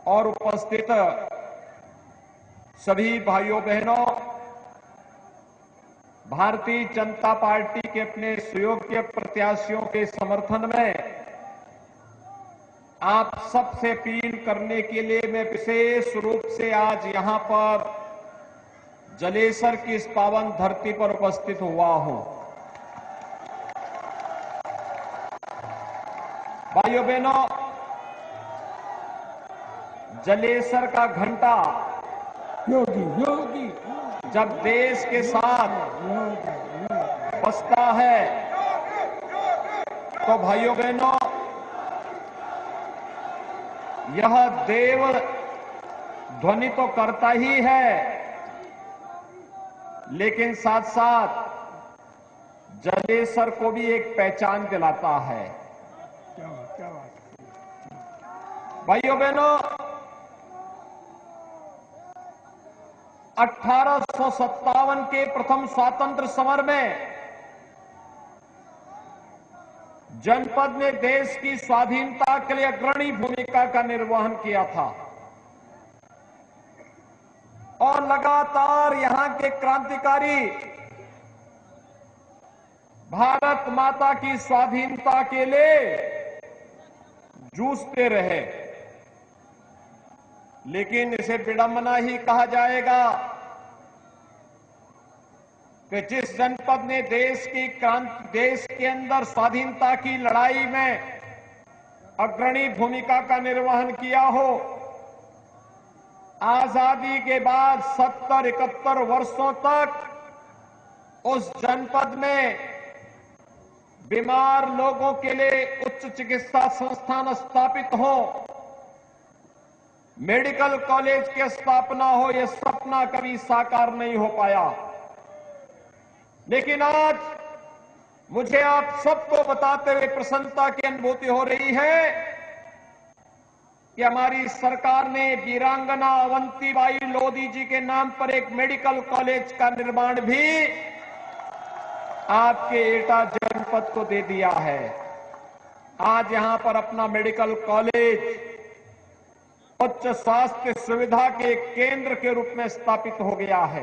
और उपस्थित सभी भाइयों बहनों, भारतीय जनता पार्टी के अपने सुयोग्य प्रत्याशियों के समर्थन में आप सबसे अपील करने के लिए मैं विशेष रूप से आज यहां पर जलेसर की इस पावन धरती पर उपस्थित हुआ हूं। भाइयों बहनों, जलेसर का घंटा योगी जब देश के साथ बसता है तो भाइयों बहनों, यह देव ध्वनि तो करता ही है, लेकिन साथ साथ जलेसर को भी एक पहचान दिलाता है। क्या बात भाइयों बहनों, 1857 के प्रथम स्वातंत्र समर में जनपद ने देश की स्वाधीनता के लिए अग्रणी भूमिका का निर्वहन किया था और लगातार यहां के क्रांतिकारी भारत माता की स्वाधीनता के लिए जूझते रहे। लेकिन इसे विडंबना ही कहा जाएगा कि जिस जनपद ने देश के अंदर स्वाधीनता की लड़ाई में अग्रणी भूमिका का निर्वहन किया हो, आजादी के बाद 70-71 वर्षों तक उस जनपद में बीमार लोगों के लिए उच्च चिकित्सा संस्थान स्थापित हो, मेडिकल कॉलेज की स्थापना हो, यह सपना कभी साकार नहीं हो पाया। लेकिन आज मुझे आप सबको बताते हुए प्रसन्नता की अनुभूति हो रही है कि हमारी सरकार ने वीरांगना अवंतीबाई लोधी जी के नाम पर एक मेडिकल कॉलेज का निर्माण भी आपके एटा जनपद को दे दिया है। आज यहां पर अपना मेडिकल कॉलेज उच्च स्वास्थ्य सुविधा के केंद्र के रूप में स्थापित हो गया है।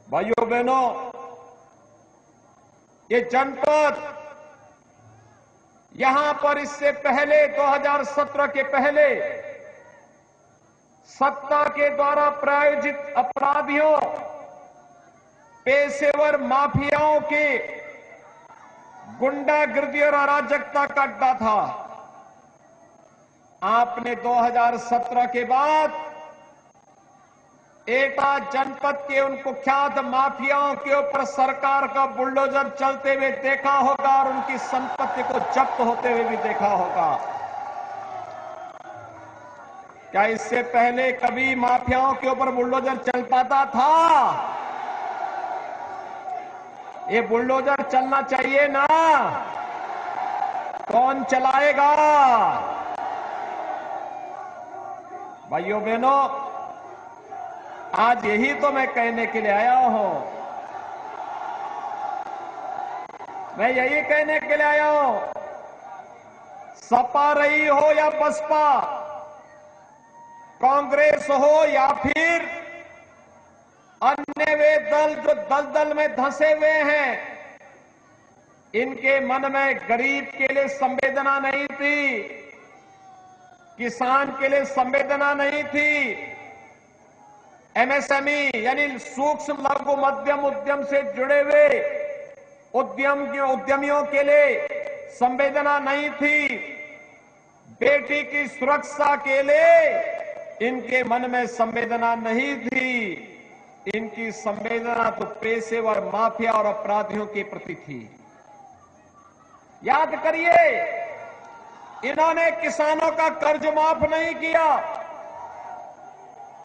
भाइयों बहनों, ये जनपद यहां पर इससे पहले 2017 के पहले सत्ता के द्वारा प्रायोजित अपराधियों, पेशेवर माफियाओं के गुंडागिर्दी और अराजकता का अड्डा था। आपने 2017 के बाद एटा जनपद के उन कुख्यात माफियाओं के ऊपर सरकार का बुलडोजर चलते हुए देखा होगा और उनकी संपत्ति को जब्त होते हुए भी देखा होगा। क्या इससे पहले कभी माफियाओं के ऊपर बुलडोजर चल पाता था? ये बुलडोजर चलना चाहिए ना? कौन चलाएगा? भाइयों बहनों, आज यही तो मैं कहने के लिए आया हूं। मैं यही कहने के लिए आया हूं, सपा रही हो या बसपा, कांग्रेस हो या फिर अन्य वे दल जो दलदल में धंसे हुए हैं, इनके मन में गरीब के लिए संवेदना नहीं थी, किसान के लिए संवेदना नहीं थी, एमएसएमई यानी सूक्ष्म लघु मध्यम उद्यम से जुड़े हुए उद्यमियों के लिए संवेदना नहीं थी, बेटी की सुरक्षा के लिए इनके मन में संवेदना नहीं थी। इनकी संवेदना तो पेशेवर माफिया और अपराधियों के प्रति थी। याद करिए, इन्होंने किसानों का कर्ज माफ नहीं किया,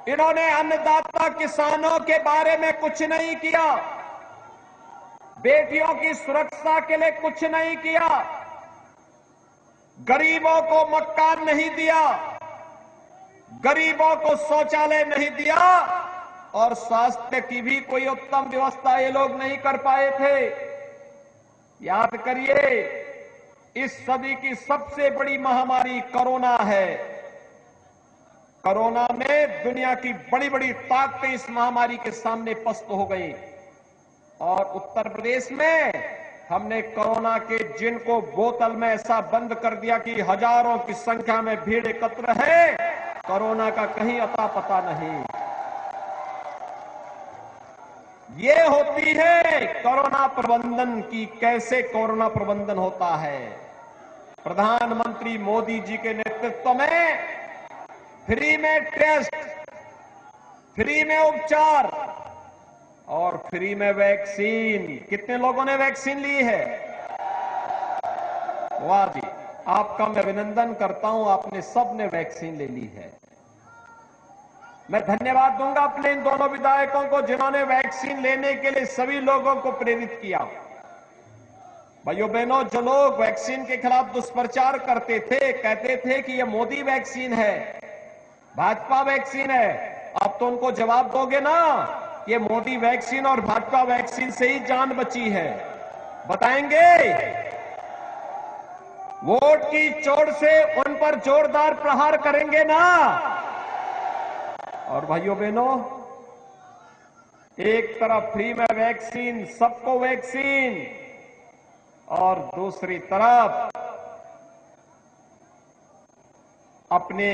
इन्होंने अन्नदाता किसानों के बारे में कुछ नहीं किया, बेटियों की सुरक्षा के लिए कुछ नहीं किया, गरीबों को मकान नहीं दिया, गरीबों को शौचालय नहीं दिया और स्वास्थ्य की भी कोई उत्तम व्यवस्था ये लोग नहीं कर पाए थे। याद करिए, इस सदी की सबसे बड़ी महामारी कोरोना है। कोरोना में दुनिया की बड़ी बड़ी ताकतें इस महामारी के सामने पस्त हो गई और उत्तर प्रदेश में हमने कोरोना के जिन को बोतल में ऐसा बंद कर दिया कि हजारों की संख्या में भीड़ एकत्र है, कोरोना का कहीं अता पता नहीं। ये होती है कोरोना प्रबंधन की, कैसे कोरोना प्रबंधन होता है। प्रधानमंत्री मोदी जी के नेतृत्व में फ्री में टेस्ट, फ्री में उपचार और फ्री में वैक्सीन। कितने लोगों ने वैक्सीन ली है? वाह जी, आपका मैं अभिनंदन करता हूं, आपने सबने वैक्सीन ले ली है। मैं धन्यवाद दूंगा अपने इन दोनों विधायकों को जिन्होंने वैक्सीन लेने के लिए सभी लोगों को प्रेरित किया। भाइयों बहनों, जो लोग वैक्सीन के खिलाफ दुष्प्रचार करते थे, कहते थे कि ये मोदी वैक्सीन है, भाजपा वैक्सीन है, अब तो उनको जवाब दोगे ना, ये मोदी वैक्सीन और भाजपा वैक्सीन से ही जान बची है। बताएंगे? वोट की चोट से उन पर जोरदार प्रहार करेंगे ना? और भाइयों बहनों, एक तरफ फ्री में वैक्सीन, सबको वैक्सीन, और दूसरी तरफ अपने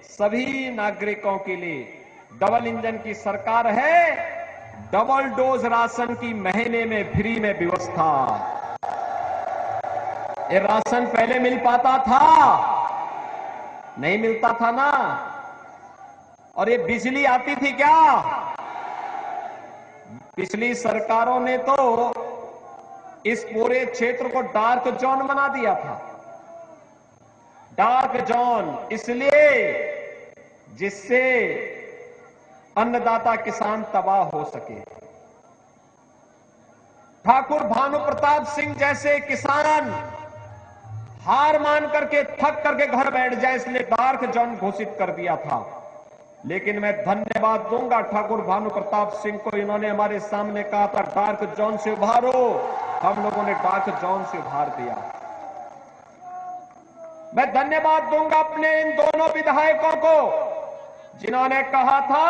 सभी नागरिकों के लिए डबल इंजन की सरकार है, डबल डोज राशन की महीने में फ्री में व्यवस्था। ये राशन पहले मिल पाता था? नहीं मिलता था ना। और ये बिजली आती थी क्या? पिछली सरकारों ने तो इस पूरे क्षेत्र को डार्क जोन बना दिया था। डार्क जोन इसलिए जिससे अन्नदाता किसान तबाह हो सके। ठाकुर भानु प्रताप सिंह जैसे किसान हार मान करके, थक करके घर बैठ जाए, इसलिए डार्क जोन घोषित कर दिया था। लेकिन मैं धन्यवाद दूंगा ठाकुर भानु प्रताप सिंह को, इन्होंने हमारे सामने कहा था डार्क जोन से उभारो, हम लोगों ने डार्क जोन से उभार दिया। मैं धन्यवाद दूंगा अपने इन दोनों विधायकों को जिन्होंने कहा था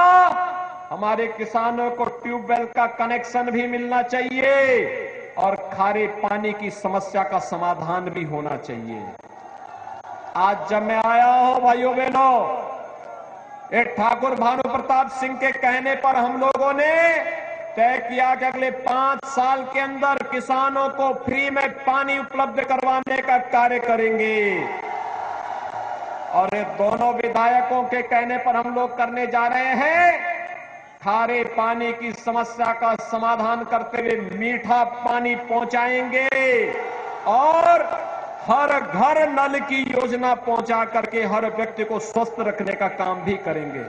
हमारे किसानों को ट्यूबवेल का कनेक्शन भी मिलना चाहिए और खारे पानी की समस्या का समाधान भी होना चाहिए। आज जब मैं आया हूं भाइयों बहनों, ये ठाकुर भानु प्रताप सिंह के कहने पर हम लोगों ने तय किया कि अगले 5 साल के अंदर किसानों को फ्री में पानी उपलब्ध करवाने का कार्य करेंगे। और ये दोनों विधायकों के कहने पर हम लोग करने जा रहे हैं, खारे पानी की समस्या का समाधान करते हुए मीठा पानी पहुंचाएंगे और हर घर नल की योजना पहुंचा करके हर व्यक्ति को स्वस्थ रखने का काम भी करेंगे।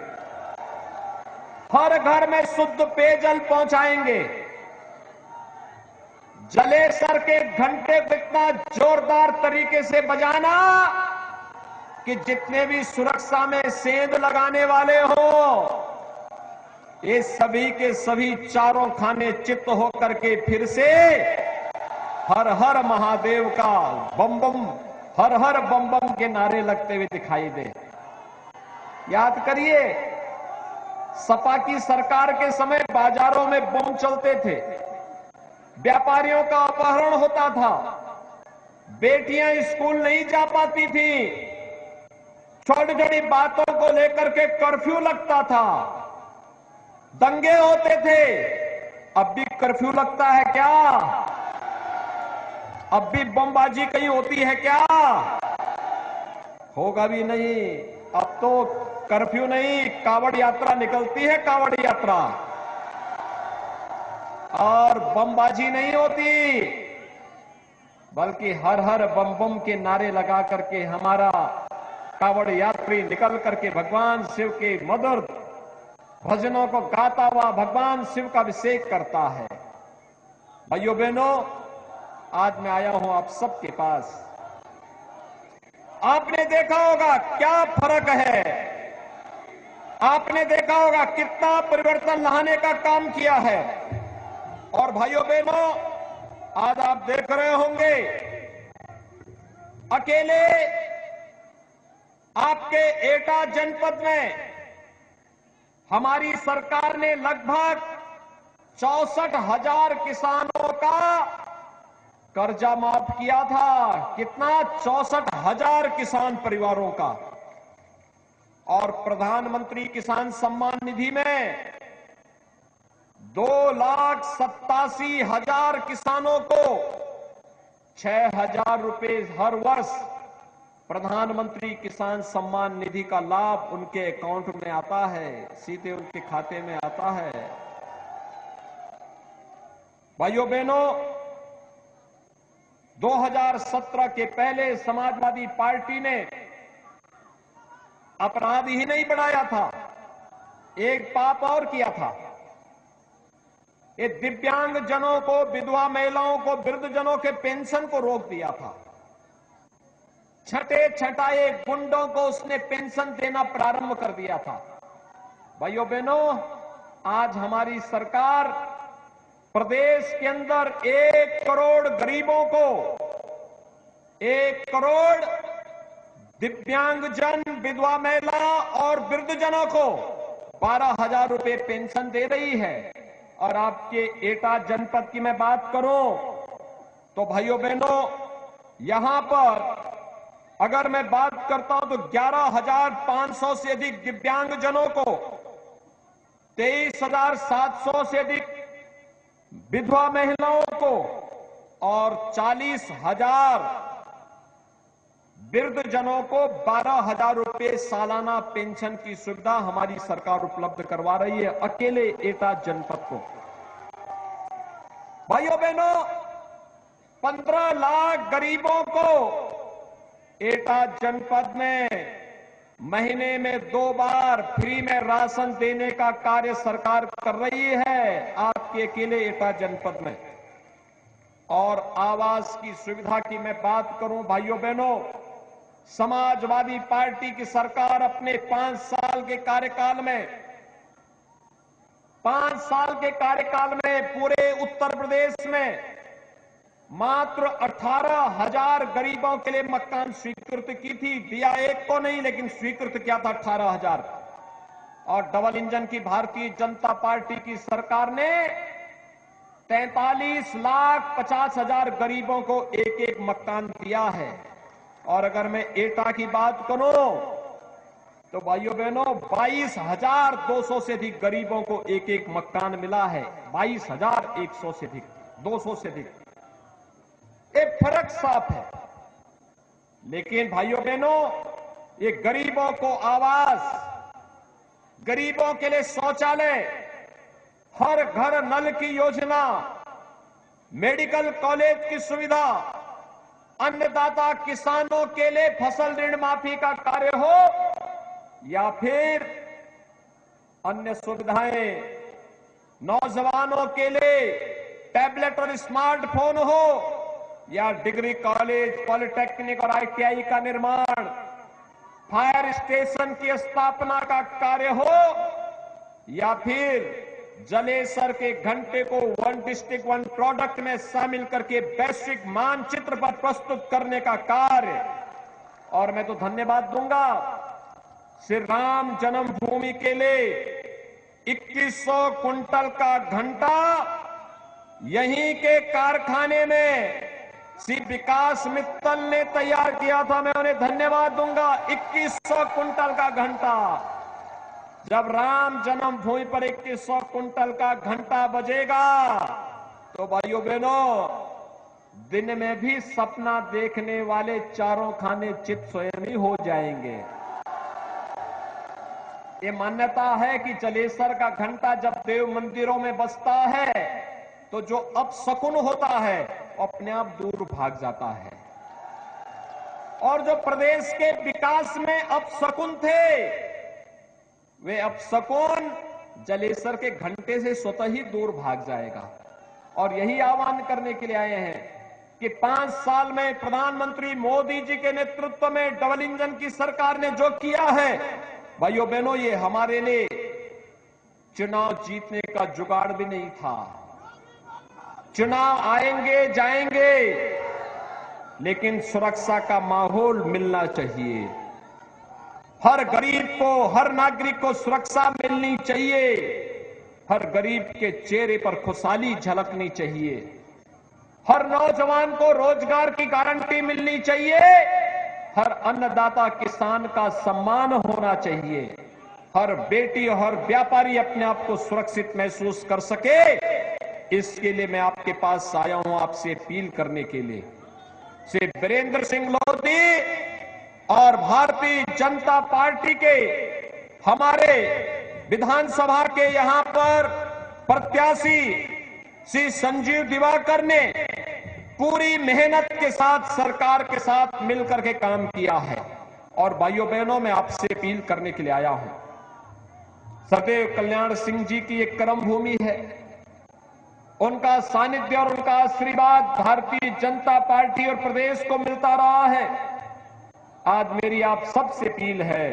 हर घर में शुद्ध पेयजल पहुंचाएंगे। जलेसर के घंटे को इतना जोरदार तरीके से बजाना कि जितने भी सुरक्षा में सेंध लगाने वाले हो, ये सभी के सभी चारों खाने चित्त होकर के फिर से हर हर महादेव का बम बम, हर हर बम बम के नारे लगते हुए दिखाई दे। याद करिए, सपा की सरकार के समय बाजारों में बम चलते थे, व्यापारियों का अपहरण होता था, बेटियां स्कूल नहीं जा पाती थी, छोटी छोटी बातों को लेकर के कर्फ्यू लगता था, दंगे होते थे। अब भी कर्फ्यू लगता है क्या? अब भी बमबाजी कहीं होती है क्या? होगा भी नहीं। अब तो कर्फ्यू नहीं, कावड़ यात्रा निकलती है, कावड़ यात्रा, और बमबाजी नहीं होती, बल्कि हर हर बम बम के नारे लगा करके हमारा कावड़ यात्री निकल करके भगवान शिव के मधुर भजनों को गाता हुआ भगवान शिव का अभिषेक करता है। भाइयों बहनों, आज मैं आया हूं आप सबके पास। आपने देखा होगा क्या फर्क है, आपने देखा होगा कितना परिवर्तन लाने का काम किया है। और भाइयों बहनों, आज आप देख रहे होंगे अकेले आपके एटा जनपद में हमारी सरकार ने लगभग 64,000 किसानों का कर्जा माफ किया था। कितना? 64,000 किसान परिवारों का। और प्रधानमंत्री किसान सम्मान निधि में 2,87,000 किसानों को 6,000 रुपए हर वर्ष प्रधानमंत्री किसान सम्मान निधि का लाभ उनके अकाउंट में आता है, सीधे उनके खाते में आता है। भाइयों बहनों, 2017 के पहले समाजवादी पार्टी ने अपराध ही नहीं बढ़ाया था, एक पाप और किया था। ये दिव्यांग जनों को, विधवा महिलाओं को, वृद्धजनों के पेंशन को रोक दिया था। छठे छठाए गुंडों को उसने पेंशन देना प्रारंभ कर दिया था। भाइयों बहनों, आज हमारी सरकार प्रदेश के अंदर 1 करोड़ गरीबों को, 1 करोड़ दिव्यांगजन, विधवा महिला और वृद्धजनों को 12,000 रुपए पेंशन दे रही है। और आपके एटा जनपद की मैं बात करूं तो भाइयों बहनों, यहां पर अगर मैं बात करता हूं तो 11,500 से अधिक दिव्यांगजनों को, 23,700 से अधिक विधवा महिलाओं को और 40,000 वृद्धजनों को 12,000 रुपए सालाना पेंशन की सुविधा हमारी सरकार उपलब्ध करवा रही है, अकेले एटा जनपद को। भाइयों बहनों, 15 लाख गरीबों को एटा जनपद में महीने में 2 बार फ्री में राशन देने का कार्य सरकार कर रही है, आपके अकेले एटा जनपद में। और आवास की सुविधा की मैं बात करूं, भाइयों बहनों, समाजवादी पार्टी की सरकार अपने 5 साल के कार्यकाल में 5 साल के कार्यकाल में पूरे उत्तर प्रदेश में मात्र 18,000 गरीबों के लिए मकान स्वीकृत की थी। दिया एक को नहीं, लेकिन स्वीकृत किया था 18,000। और डबल इंजन की भारतीय जनता पार्टी की सरकार ने 43,50,000 गरीबों को एक एक मकान दिया है। और अगर मैं एटा की बात करूं तो भाइयों बहनों, 22,200 से अधिक गरीबों को एक एक मकान मिला है। 22,100 से अधिक, 200 से अधिक। एक फर्क साफ है। लेकिन भाइयों बहनों, ये गरीबों को आवास, गरीबों के लिए शौचालय, हर घर नल की योजना, मेडिकल कॉलेज की सुविधा, अन्नदाता किसानों के लिए फसल ऋण माफी का कार्य हो या फिर अन्य सुविधाएं, नौजवानों के लिए टैबलेट और स्मार्टफोन हो, या डिग्री कॉलेज, पॉलिटेक्निक और आईटीआई का निर्माण, फायर स्टेशन की स्थापना का कार्य हो, या फिर जलेसर के घंटे को 1 डिस्ट्रिक्ट 1 प्रोडक्ट में शामिल करके वैश्विक मानचित्र पर प्रस्तुत करने का कार्य। और मैं तो धन्यवाद दूंगा श्री राम जन्मभूमि के लिए 2100 कुंटल का घंटा यहीं के कारखाने में श्री विकास मित्तल ने तैयार किया था। मैं उन्हें धन्यवाद दूंगा। 2100 कुंटल का घंटा, जब राम जन्मभूमि पर 2100 कुंटल का घंटा बजेगा तो भाइयों बहनों, दिन में भी सपना देखने वाले चारों खाने चित स्वयं ही हो जाएंगे। ये मान्यता है कि जलेसर का घंटा जब देव मंदिरों में बजता है तो जो अपशकुन होता है अपने आप दूर भाग जाता है। और जो प्रदेश के विकास में अपशकुन थे, वे अपशकुन जलेसर के घंटे से स्वतः ही दूर भाग जाएगा। और यही आह्वान करने के लिए आए हैं कि 5 साल में प्रधानमंत्री मोदी जी के नेतृत्व में डबल इंजन की सरकार ने जो किया है, भाइयों बहनों, ये हमारे लिए चुनाव जीतने का जुगाड़ भी नहीं था। चुनाव आएंगे जाएंगे, लेकिन सुरक्षा का माहौल मिलना चाहिए। हर गरीब को, हर नागरिक को सुरक्षा मिलनी चाहिए, हर गरीब के चेहरे पर खुशहाली झलकनी चाहिए, हर नौजवान को रोजगार की गारंटी मिलनी चाहिए, हर अन्नदाता किसान का सम्मान होना चाहिए, हर बेटी और हर व्यापारी अपने आप को सुरक्षित महसूस कर सके। इसके लिए मैं आपके पास आया हूं, आपसे अपील करने के लिए। श्री वीरेंद्र सिंह लोधी और भारतीय जनता पार्टी के हमारे विधानसभा के यहां पर प्रत्याशी श्री संजीव दिवाकर ने पूरी मेहनत के साथ सरकार के साथ मिलकर के काम किया है। और भाइयों बहनों, मैं आपसे अपील करने के लिए आया हूं। सदैव कल्याण सिंह जी की एक कर्म भूमि है, उनका सानिध्य और उनका आशीर्वाद भारतीय जनता पार्टी और प्रदेश को मिलता रहा है। आज मेरी आप सबसे अपील है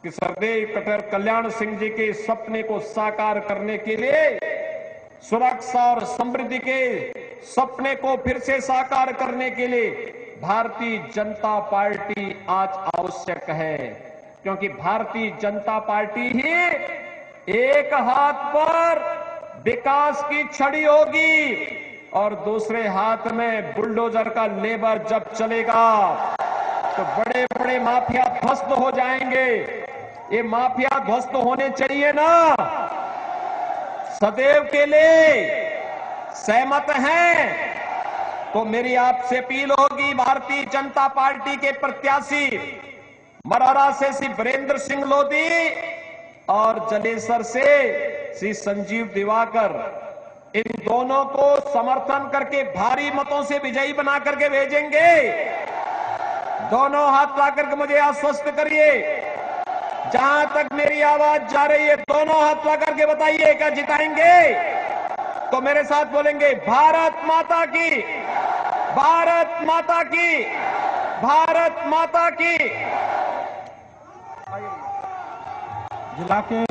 कि सदैव कटर कल्याण सिंह जी के सपने को साकार करने के लिए, सुरक्षा और समृद्धि के सपने को फिर से साकार करने के लिए भारतीय जनता पार्टी आज आवश्यक है। क्योंकि भारतीय जनता पार्टी ही एक हाथ पर विकास की छड़ी होगी और दूसरे हाथ में बुलडोजर का लेबर जब चलेगा तो बड़े बड़े माफिया ध्वस्त हो जाएंगे। ये माफिया ध्वस्त होने चाहिए ना, सदैव के लिए सहमत हैं? तो मेरी आपसे अपील होगी, भारतीय जनता पार्टी के प्रत्याशी मरहरा से श्री वीरेंद्र सिंह लोधी और जलेसर से श्री संजीव दिवाकर, इन दोनों को समर्थन करके भारी मतों से विजयी बना करके भेजेंगे। दोनों हाथ ला करके मुझे आश्वस्त करिए, जहां तक मेरी आवाज जा रही है दोनों हाथ ला करके बताइए, क्या जिताएंगे? तो मेरे साथ बोलेंगे, भारत माता की, भारत माता की, भारत माता की। जिला के